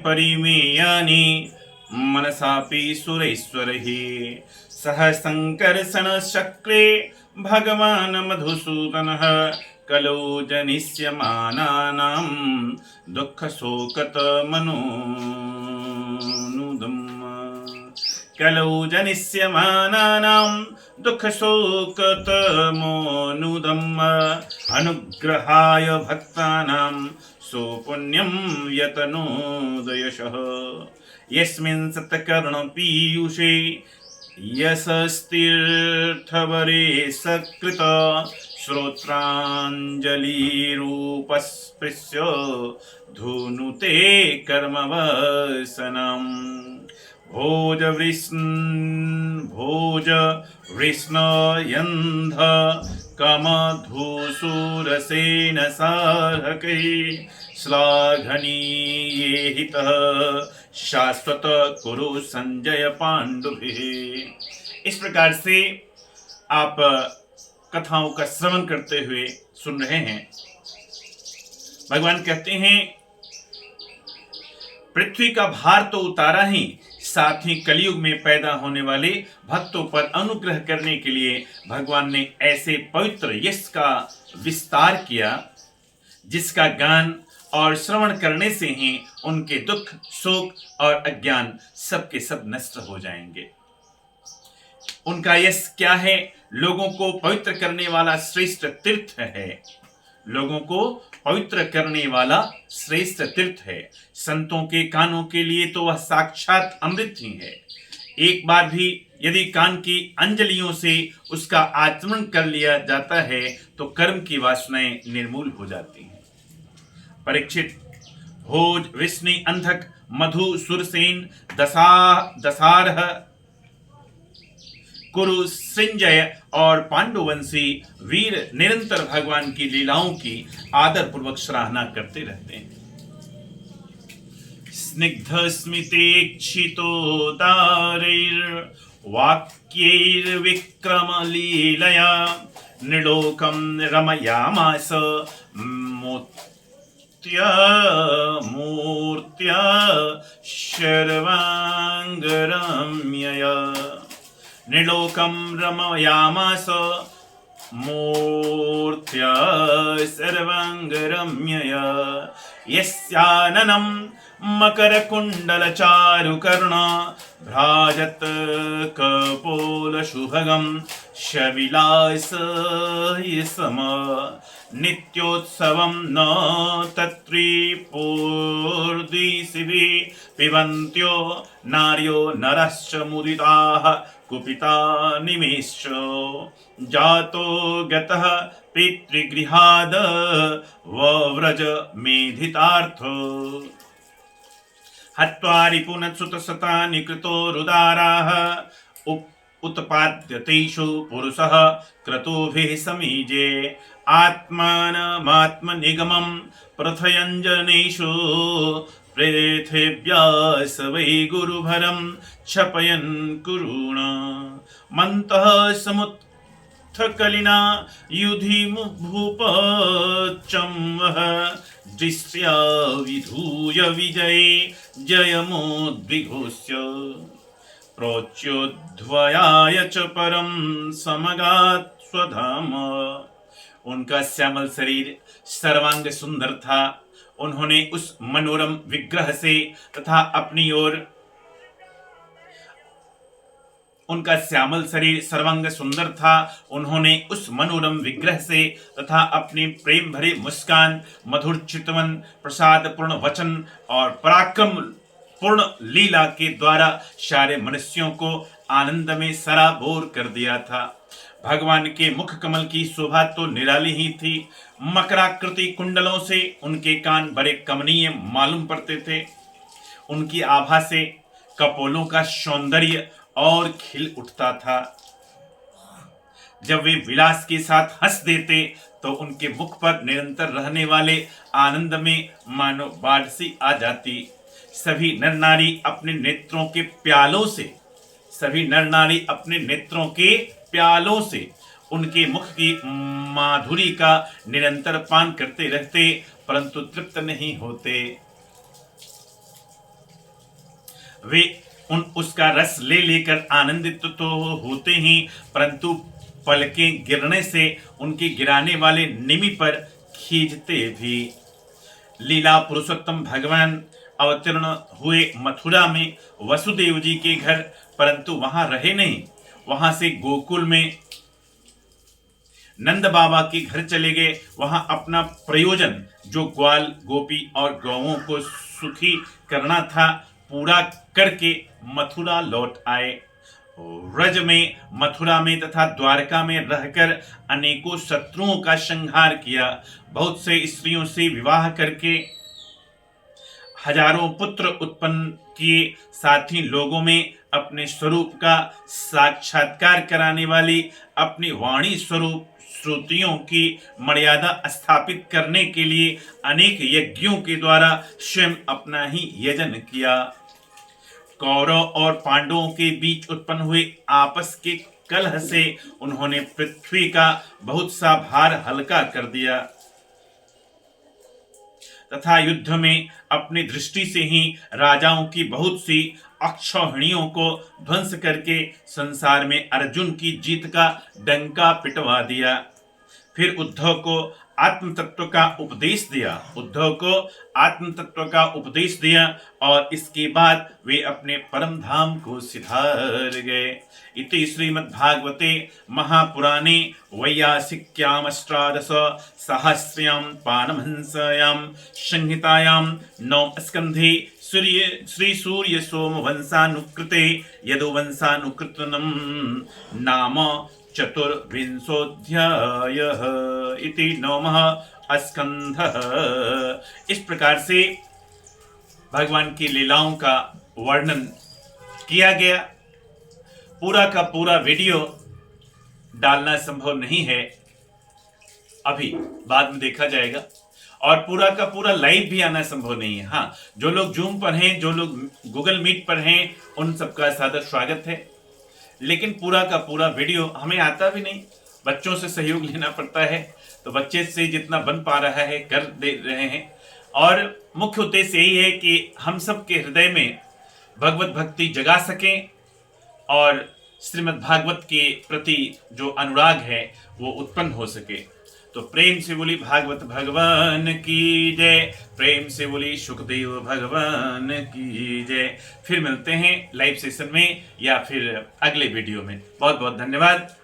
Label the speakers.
Speaker 1: परिमेयानि मनसापि सुरेश्वरैः सह सङ्कर्षणचक्रे भगवान् मधुसूदनः कलौ जनिष्यमानानां दुःखशोकतमनोनुदम् कलौ जनिष्यमानानां दुःखशोकतमोनुदम् अनुग्रहाय भक्तानां सुपुण्यं यतनोदयशः यस्मिन् सत्कर्णपीयूषे यशस्तीर्थवरे सकृत श्रोत्राञ्जलिरूपस्पृश्य धुनुते कर्मवसनम् भोज वृष्णयन्ध कमधुसूरसेन सार्हकै श्लाघनीये हितः शाश्वत कुरु संजय पांडुभिः। इस प्रकार से आप कथाओं का श्रवण करते हुए सुन रहे हैं। भगवान कहते हैं पृथ्वी का भार तो उतारा ही, साथ ही कलयुग में पैदा होने वाले भक्तों पर अनुग्रह करने के लिए भगवान ने ऐसे पवित्र यश का विस्तार किया जिसका गान और श्रवण करने से ही उनके दुख, शोक और अज्ञान सबके सब नष्ट हो जाएंगे। उनका यश क्या है? लोगों को पवित्र करने वाला श्रेष्ठ तीर्थ है। लोगों को पवित्र करने वाला श्रेष्ठ तीर्थ है। संतों के कानों के लिए तो वह साक्षात अमृत ही है। एक बार भी यदि कान की अंजलियों से उसका आचमन कर लिया जाता है तो कर्म की वासनाएं निर्मूल हो जाती हैं। परीक्षित, भोज विष्णु अंधक मधु सुरसेन दसारह कुरु संजय और पांडुवंशी वीर निरंतर भगवान की लीलाओं की आदर पूर्वक सराहना करते रहते हैं। स्निग्ध स्मितेक्षितोदारैर्वाक्यैर्विक्रम लीलया निलोकं रमयामास मूर्त्या शर्वाङ्गरम्यया निलोकं रमयामास मूर्त्या सर्वाङ्गरम्यया यस्याननं मकरकुण्डलचारुकर्ण भ्राजत कपोलशुभगं शविलासयसम नित्योत्सवं न तत्रिपूर्दिशिभिः पिबन्त्यो नार्यो नरश्च मुदिताः कुपिता निमेष जातो गतः पितृगृहाद वव्रज मेधितार्थो हत्वा रिपुनच्युतशतानि कृतोरुदाराः उत्पाद्यतेषु पुरुषः क्रतुभिः समीजे आत्मानमात्मनिगमं प्रथयञ्जनेषु प्रेथेभ्यास वै गुरुभरं क्षपयन् कुरुण मन्तः समुत्थकलिना युधि भूपचं वः दृष्ट्या विधूय विजये जयमुद्विघोष्य प्रोच्योद्वयाय च परं समगात् स्वधाम। उनका श्यामल शरीर सर्वांग सुंदर था। उन्होंने उस मनोरम विग्रह से तथा अपनी ओर उनका श्यामल शरीर सर्वांग सुंदर था। उन्होंने उस मनोरम विग्रह से तथा अपनी प्रेम भरे मुस्कान, मधुर चितवन, प्रसाद पूर्ण वचन और पराक्रम पूर्ण लीला के द्वारा सारे मनुष्यों को आनंद में सराबोर कर दिया था। भगवान के मुख कमल की शोभा तो निराली ही थी। मकराकृति कुंडलों से उनके कान बड़े कमनीय मालूम पड़ते थे। उनकी आभा से कपोलों का सौंदर्य और खिल उठता था। जब वे विलास के साथ हंस देते तो उनके मुख पर निरंतर रहने वाले आनंद में मानो बाढ़ सी आ जाती। सभी नर नारी अपने नेत्रों के प्यालों से उनके मुख की माधुरी का निरंतर पान करते रहते, परंतु तृप्त नहीं होते। वे उसका रस ले लेकर आनंदित तो होते ही, परंतु पलकें गिरने से उनके गिराने वाले निमि पर खींचते भी। लीला पुरुषोत्तम भगवान अवतीर्ण हुए मथुरा में वसुदेव जी के घर, परंतु वहां रहे नहीं। वहां से गोकुल में नंद बाबा के घर चले गए। वहां अपना प्रयोजन, जो ग्वाल गोपी और गौओं को सुखी करना था, पूरा करके मथुरा लौट आए। व्रज में, मथुरा में तथा द्वारका में रहकर अनेकों शत्रुओं का संहार किया। बहुत से स्त्रियों से विवाह करके हजारों पुत्र उत्पन्न किए। साथ ही लोगों में अपने स्वरूप का साक्षात्कार कराने वाली अपनी वाणी स्वरूप श्रुतियों की मर्यादा स्थापित करने के लिए अनेक यज्ञों के द्वारा स्वयं अपना ही यजन किया। कौरव और पांडवों के बीच उत्पन्न हुए आपस के कलह से उन्होंने पृथ्वी का बहुत सा भार हल्का कर दिया तथा युद्ध में अपनी दृष्टि से ही राजाओं की बहुत सी अक्षौहिणियों को ध्वंस करके संसार में अर्जुन की जीत का डंका पिटवा दिया। फिर उद्धव को आत्म तत्व का उपदेश दिया और इसके बाद वे अपने परम धाम को सिधार गए। इति श्रीमद्भागवते महापुराणे वैयासिक्याम अष्टादश सहस्र्यां पारमहंस्यां संहितायां नवम स्कंधे श्री सूर्य सोम वंशानुकृते यदुवंशानुकृतनं नाम चतुर्विंशोऽध्यायः इति नवमः स्कंधः। इस प्रकार से भगवान की लीलाओं का वर्णन किया गया। पूरा का पूरा वीडियो डालना संभव नहीं है, अभी बाद में देखा जाएगा। और पूरा का पूरा लाइव भी आना संभव नहीं है। हाँ, जो लोग जूम पर हैं, जो लोग गूगल मीट पर हैं, उन सबका सादर स्वागत है। लेकिन पूरा का पूरा वीडियो हमें आता भी नहीं, बच्चों से सहयोग लेना पड़ता है, तो बच्चे से जितना बन पा रहा है कर दे रहे हैं। और मुख्य उद्देश्य यही है कि हम सब के हृदय में भगवत भक्ति जगा सकें और श्रीमद् भागवत के प्रति जो अनुराग है वो उत्पन्न हो सके। तो प्रेम से बोली भागवत भगवान की जय, प्रेम से बोली सुखदेव भगवान की जय। फिर मिलते हैं लाइव सेशन में या फिर अगले वीडियो में। बहुत बहुत धन्यवाद।